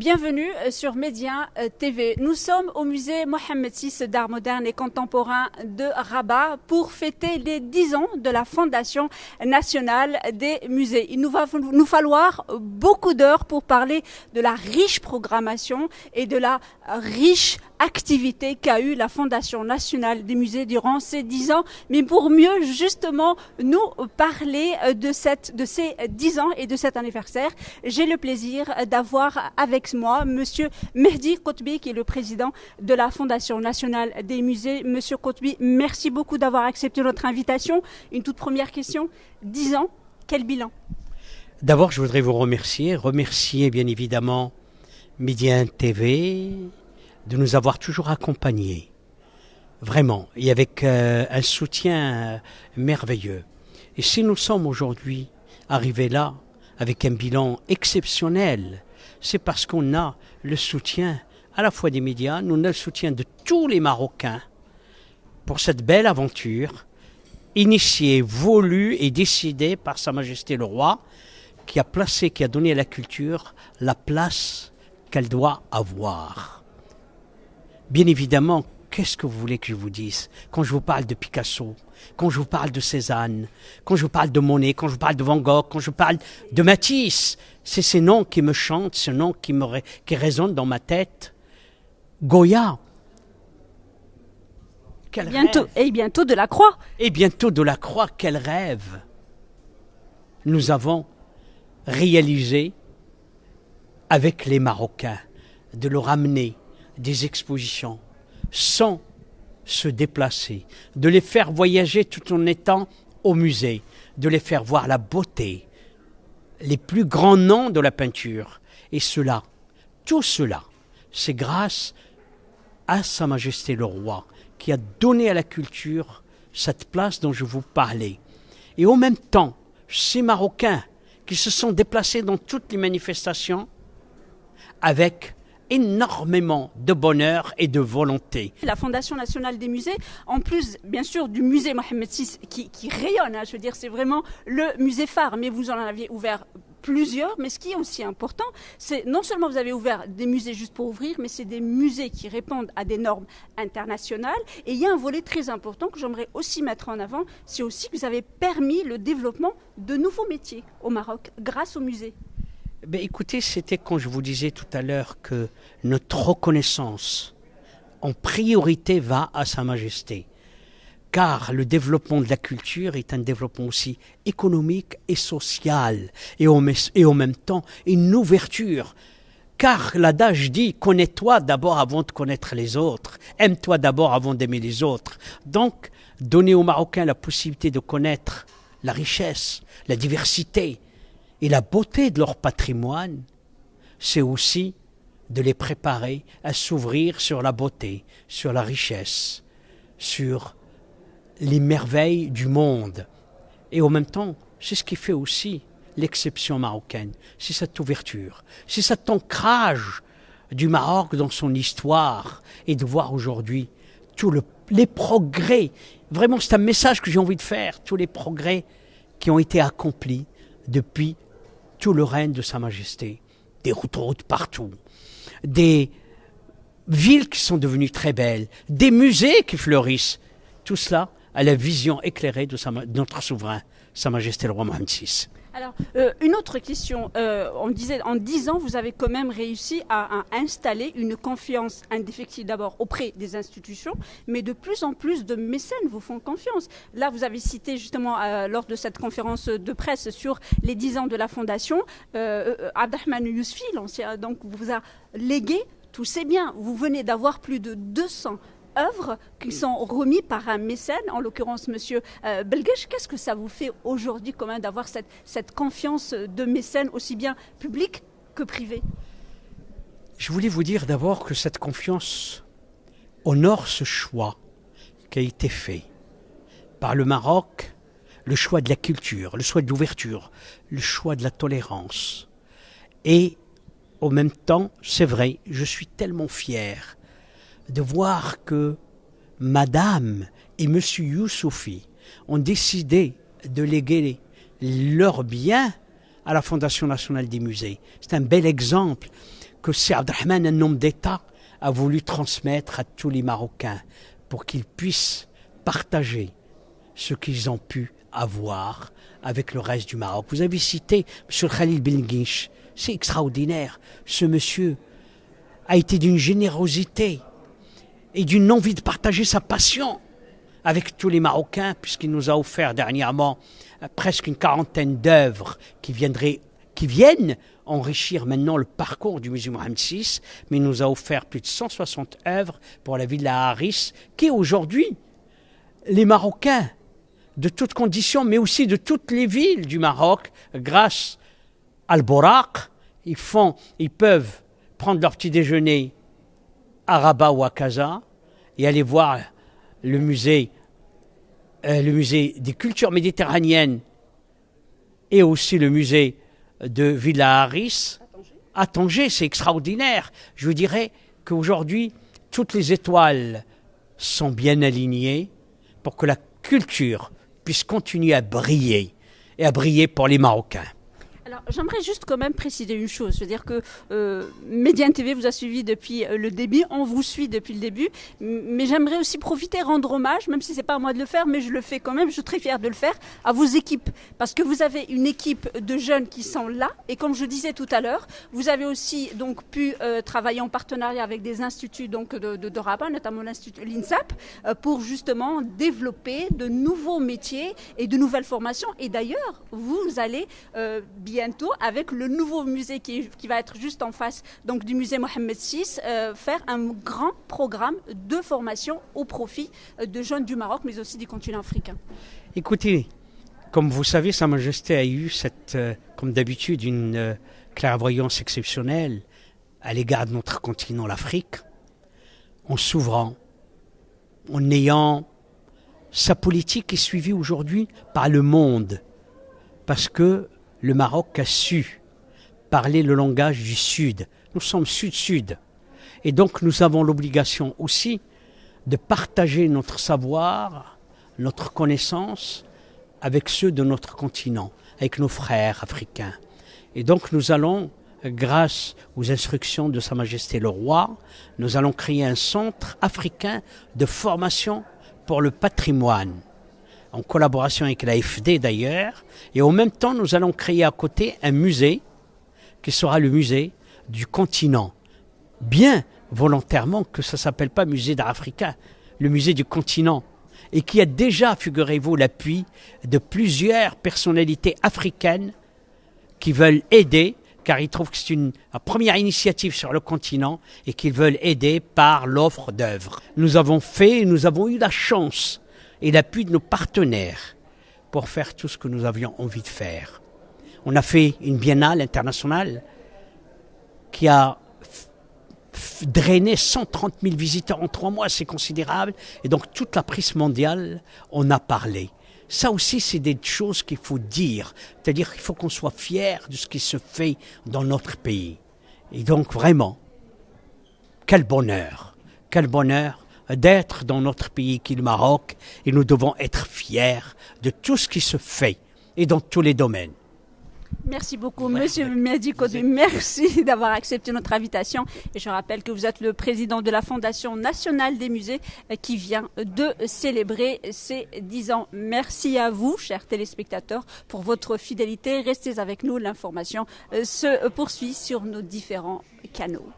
Bienvenue sur Média TV. Nous sommes au musée Mohamed VI d'art moderne et contemporain de Rabat pour fêter les 10 ans de la Fondation nationale des musées. Il nous va nous falloir beaucoup d'heures pour parler de la riche programmation et de la riche activité qu'a eu la Fondation nationale des musées durant ces 10 ans. Mais pour mieux justement nous parler de ces 10 ans et de cet anniversaire, j'ai le plaisir d'avoir avec moi Monsieur Mehdi Kotbi, qui est le président de la Fondation nationale des musées. Monsieur Kotbi, merci beaucoup d'avoir accepté notre invitation. Une toute première question, 10 ans, quel bilan? D'abord, je voudrais vous remercier bien évidemment Média TV de nous avoir toujours accompagnés, vraiment, et avec un soutien merveilleux. Et si nous sommes aujourd'hui arrivés là, avec un bilan exceptionnel, c'est parce qu'on a le soutien à la fois des médias, nous avons le soutien de tous les Marocains pour cette belle aventure, initiée, voulue et décidée par Sa Majesté le Roi, qui a donné à la culture la place qu'elle doit avoir. Bien évidemment, qu'est-ce que vous voulez que je vous dise quand je vous parle de Picasso, quand je vous parle de Cézanne, quand je vous parle de Monet, quand je vous parle de Van Gogh, quand je vous parle de Matisse? C'est ces noms qui me chantent, ces noms qui résonnent dans ma tête. Goya. Bientôt Delacroix. Et bientôt Delacroix, quel rêve nous avons réalisé avec les Marocains, de leur amener des expositions sans se déplacer, de les faire voyager tout en étant au musée, de les faire voir la beauté, les plus grands noms de la peinture. Et tout cela, c'est grâce à Sa Majesté le Roi qui a donné à la culture cette place dont je vous parlais. Et en même temps, ces Marocains qui se sont déplacés dans toutes les manifestations avec énormément de bonheur et de volonté. La Fondation nationale des musées, en plus bien sûr du musée Mohamed VI qui rayonne, je veux dire c'est vraiment le musée phare, mais vous en avez ouvert plusieurs. Mais ce qui est aussi important, c'est non seulement vous avez ouvert des musées juste pour ouvrir, mais c'est des musées qui répondent à des normes internationales. Et il y a un volet très important que j'aimerais aussi mettre en avant, c'est aussi que vous avez permis le développement de nouveaux métiers au Maroc grâce aux musées. Ben écoutez, c'était quand je vous disais tout à l'heure que notre reconnaissance en priorité va à Sa Majesté. Car le développement de la culture est un développement aussi économique et social. Et en même temps, une ouverture. Car l'adage dit, connais-toi d'abord avant de connaître les autres. Aime-toi d'abord avant d'aimer les autres. Donc, donner aux Marocains la possibilité de connaître la richesse, la diversité, et la beauté de leur patrimoine, c'est aussi de les préparer à s'ouvrir sur la beauté, sur la richesse, sur les merveilles du monde. Et en même temps, c'est ce qui fait aussi l'exception marocaine. C'est cette ouverture, c'est cet ancrage du Maroc dans son histoire et de voir aujourd'hui tous les progrès. Vraiment, c'est un message que j'ai envie de faire, tous les progrès qui ont été accomplis depuis tout le règne de Sa Majesté, des routes partout, des villes qui sont devenues très belles, des musées qui fleurissent, tout cela à la vision éclairée de notre souverain, Sa Majesté le Roi Mohamed VI. Alors, une autre question, on disait en 10 ans, vous avez quand même réussi à installer une confiance indéfectible d'abord auprès des institutions, mais de plus en plus de mécènes vous font confiance. Là, vous avez cité justement lors de cette conférence de presse sur les 10 ans de la Fondation, Abdelrahman Yousfi, l'ancien, donc vous a légué tous ces biens. Vous venez d'avoir plus de 200 œuvres qui sont remises par un mécène, en l'occurrence Monsieur Belgesh. Qu'est-ce que ça vous fait aujourd'hui quand même d'avoir cette confiance de mécène aussi bien public que privé? Je voulais vous dire d'abord que cette confiance honore ce choix qui a été fait par le Maroc, le choix de la culture, le choix de l'ouverture, le choix de la tolérance. Et en même temps, c'est vrai, je suis tellement fier de voir que Madame et Monsieur Youssoufi ont décidé de léguer leurs biens à la Fondation nationale des musées. C'est un bel exemple que c'est Abdelrahman, un homme d'État, a voulu transmettre à tous les Marocains pour qu'ils puissent partager ce qu'ils ont pu avoir avec le reste du Maroc. Vous avez cité M. Khalil Benguiche, c'est extraordinaire. Ce monsieur a été d'une générosité et d'une envie de partager sa passion avec tous les Marocains, puisqu'il nous a offert dernièrement presque une quarantaine d'œuvres qui viennent enrichir maintenant le parcours du musée Mohammed VI, mais il nous a offert plus de 160 œuvres pour la ville de Harris, qui aujourd'hui, les Marocains, de toutes conditions, mais aussi de toutes les villes du Maroc, grâce à Al-Bouraq, ils peuvent prendre leur petit déjeuner à Rabat ou à Casa et aller voir le musée des cultures méditerranéennes et aussi le musée de Villa Harris à Tanger. C'est extraordinaire. Je vous dirais qu'aujourd'hui, toutes les étoiles sont bien alignées pour que la culture puisse continuer à briller et à briller pour les Marocains. Alors, j'aimerais juste quand même préciser une chose, c'est-à-dire que Médiane TV vous a suivi depuis le début, on vous suit depuis le début, mais j'aimerais aussi profiter, rendre hommage, même si c'est pas à moi de le faire, mais je le fais quand même, je suis très fière de le faire, à vos équipes, parce que vous avez une équipe de jeunes qui sont là, et comme je disais tout à l'heure, vous avez aussi donc pu travailler en partenariat avec des instituts donc de Rabat, notamment l'INSAP, pour justement développer de nouveaux métiers et de nouvelles formations. Et d'ailleurs, vous allez bientôt, avec le nouveau musée qui va être juste en face donc, du musée Mohammed VI, faire un grand programme de formation au profit de jeunes du Maroc, mais aussi du continent africain. Écoutez, comme vous savez, Sa Majesté a eu, comme d'habitude, une clairvoyance exceptionnelle à l'égard de notre continent, l'Afrique, en s'ouvrant, en ayant sa politique qui est suivie aujourd'hui par le monde, parce que le Maroc a su parler le langage du Sud. Nous sommes Sud-Sud. Et donc nous avons l'obligation aussi de partager notre savoir, notre connaissance avec ceux de notre continent, avec nos frères africains. Et donc nous allons, grâce aux instructions de Sa Majesté le Roi, nous allons créer un centre africain de formation pour le patrimoine, en collaboration avec l'AFD d'ailleurs, et en même temps nous allons créer à côté un musée qui sera le musée du continent. Bien volontairement que ça ne s'appelle pas musée d'art africain, le musée du continent, et qui a déjà, figurez-vous, l'appui de plusieurs personnalités africaines qui veulent aider, car ils trouvent que c'est une première initiative sur le continent et qu'ils veulent aider par l'offre d'œuvres. Nous avons eu la chance et l'appui de nos partenaires pour faire tout ce que nous avions envie de faire. On a fait une biennale internationale qui a drainé 130 000 visiteurs en 3 mois, c'est considérable. Et donc toute la presse mondiale en a parlé. Ça aussi, c'est des choses qu'il faut dire. C'est-à-dire qu'il faut qu'on soit fier de ce qui se fait dans notre pays. Et donc vraiment, quel bonheur d'être dans notre pays qui est le Maroc, et nous devons être fiers de tout ce qui se fait et dans tous les domaines. Merci beaucoup, Monsieur Mehdi Kodou. Merci d'avoir accepté notre invitation. Et je rappelle que vous êtes le président de la Fondation nationale des musées qui vient de célébrer ses 10 ans. Merci à vous, chers téléspectateurs, pour votre fidélité. Restez avec nous, l'information se poursuit sur nos différents canaux.